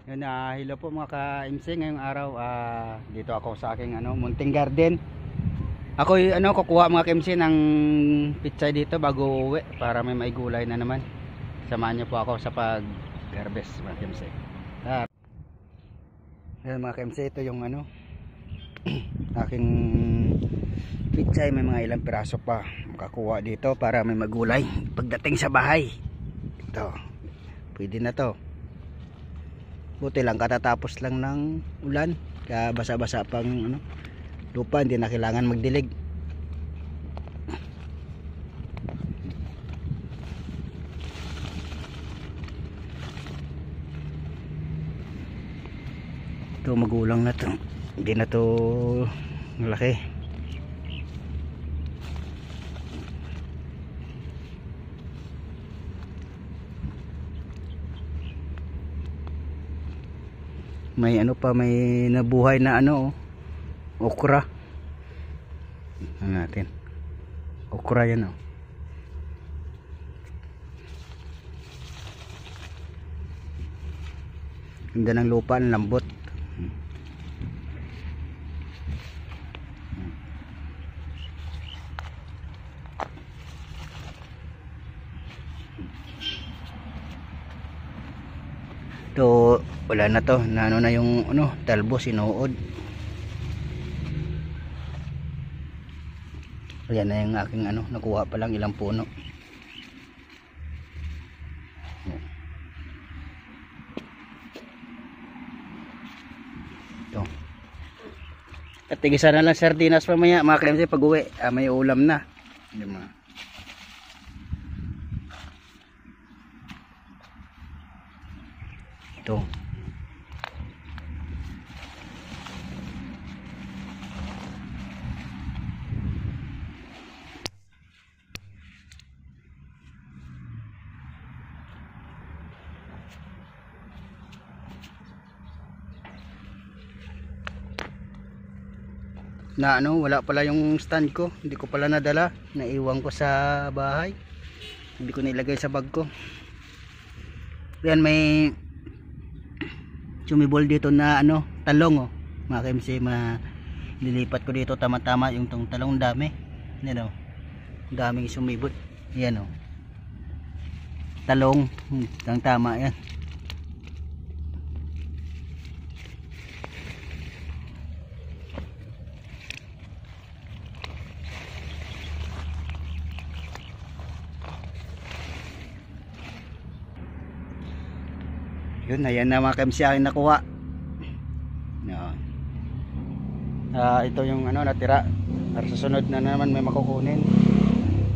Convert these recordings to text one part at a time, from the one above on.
Yun, hello po mga ka-MC. Ngayong araw dito ako sa aking munting garden. Ako kukuha mga ka-MC ng pitsay dito bago uwi para may maigulay na naman. Samahan niyo po ako sa pag-harvest mga ka-MC. Yan mga ka-MC, ito yung aking pitsay. May mga ilang piraso pa makakuha dito para may magulay pagdating sa bahay. Ito, pwede na to. Buti lang katatapos lang ng ulan, kaya basa-basa pang lupa, hindi na kailangan magdilig. Ito magulang na to, hindi na to malaki. May may nabuhay na okra. Natin okra yan ganda ng lupa, ang lambot. Ito wala na to, na na yung talbo, sinuod. Ayan na yung aking nakuha pa lang ilang puno. Ito. At tigisa na lang sardinas mamaya mga ka-MC pag uwi. May ulam na. Diba? Ito. Na wala pala yung stand ko, hindi ko pala nadala, naiwan ko sa bahay, hindi ko nilagay sa bag ko. Yan, may sumibol dito na talong mga ka-MC, lilipat ko dito tama-tama yung tong talong, dami yan daming sumibot yan talong, tama yan. Yun, ayan na mga ka-MC aking nakuha. Ito yung natira. Para sa sunod na naman may makukunin.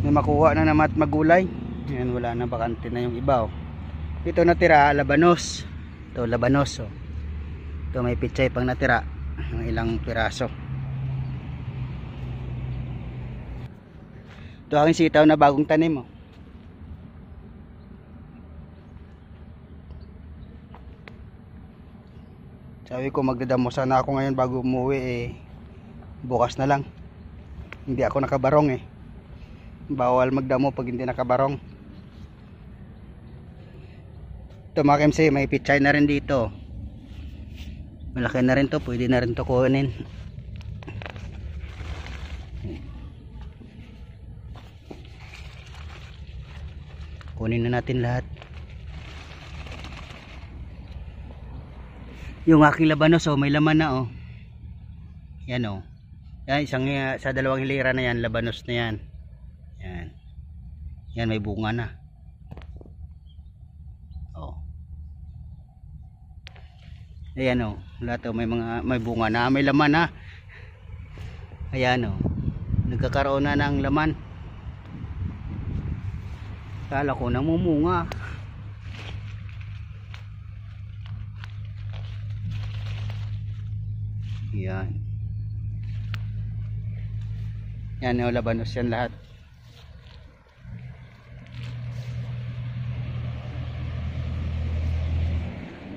May makuha na naman at magulay. Ayan, wala na, bakante na yung iba. Ito natira, labanos. Ito, labanos. Ito may pitsay pang natira. Ng ilang piraso. Ito aking sitaw na bagong tanim. Sabi ko magdadamo sana ako ngayon bago umuwi, bukas na lang. Hindi ako nakabarong bawal magdamo pag hindi nakabarong. Ito mga ka-MC, may pitsay na rin dito. Malaki na rin to, pwede na rin to kunin. Kunin na natin lahat. Yung aking labanos may laman na yan yan, isang sa dalawang hilera na yan, labanos na yan. Yan may bunga na. Ayan lahat may bunga na, may laman na. Ayan nagkakaroon na ng laman. Kala ko namumunga. Yan labanos yan lahat.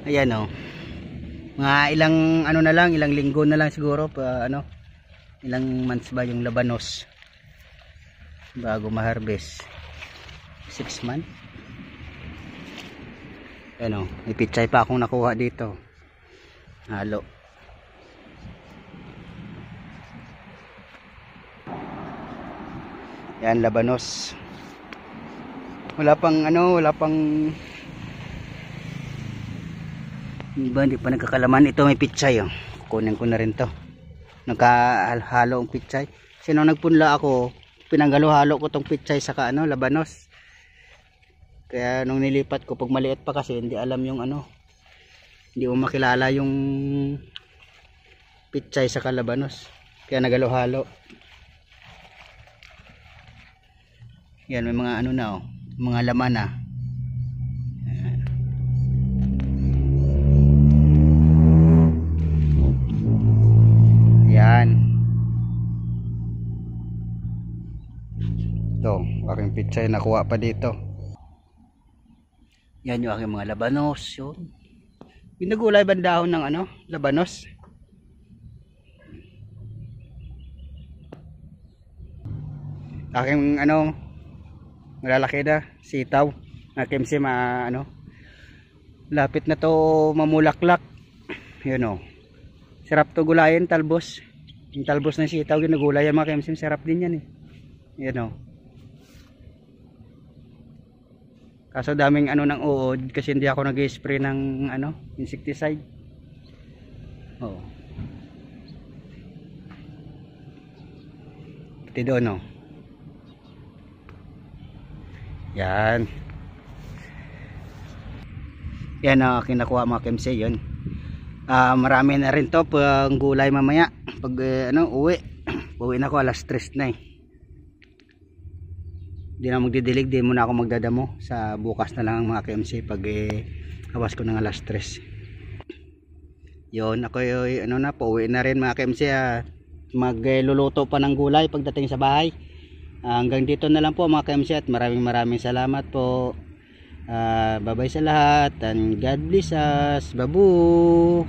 Ayan mga ilang na lang, ilang linggo na lang siguro pa ilang months ba yung labanos bago ma-harvest. 6 months. Ano, may pichay pa akong nakuha dito. Halo. Yan, labanos. Wala pang ano, wala pang hindi pa nagkakalaman. Ito may pichay, oh. Kunin ko na rin to. Nagkahalo ang pichay. Sino nagpunla ako, pinanghalo-halo ko tong pichay sa ano, labanos. Kaya nung nilipat ko, pag maliit pa kasi hindi alam yung ano, hindi mo makilala yung pichay sa labanos. Kaya nagalo-halo. Yan, may mga ano na, oh, mga laman na. Yan. Ito, aking pichay nakuha pa dito. Yan yung aking mga labanos. Yun. Pinagulay ba dahon ng ano, labanos? Aking ano, malalaki na sitaw na kimsi ano, lapit na to mamulaklak. Yun, oh, sarap to gulayin, talbos. Yung talbos ng sitaw ginagulay yan mga kimsi, sarap din yan eh. Yun, oh. Kaso daming ano ng uod kasi hindi ako nag-spray ng ano, insecticide. Oh. Pati doon, oh. Yan. Yan ang aking nakuha mga kemse, yun. Marami na rin to pang gulay mamaya. Pag ano, uwi na ako alas 3 na eh. Di na magdidilig, di muna ako magdadamo. Sa bukas na lang mga KMC pag awas ko ng alas 3. Yun, ako ano na, pauwi na rin mga KMC. Magluluto pa ng gulay pagdating sa bahay. Hanggang dito na lang po mga KMC at maraming salamat po. Bye bye sa lahat and God bless us. Babu.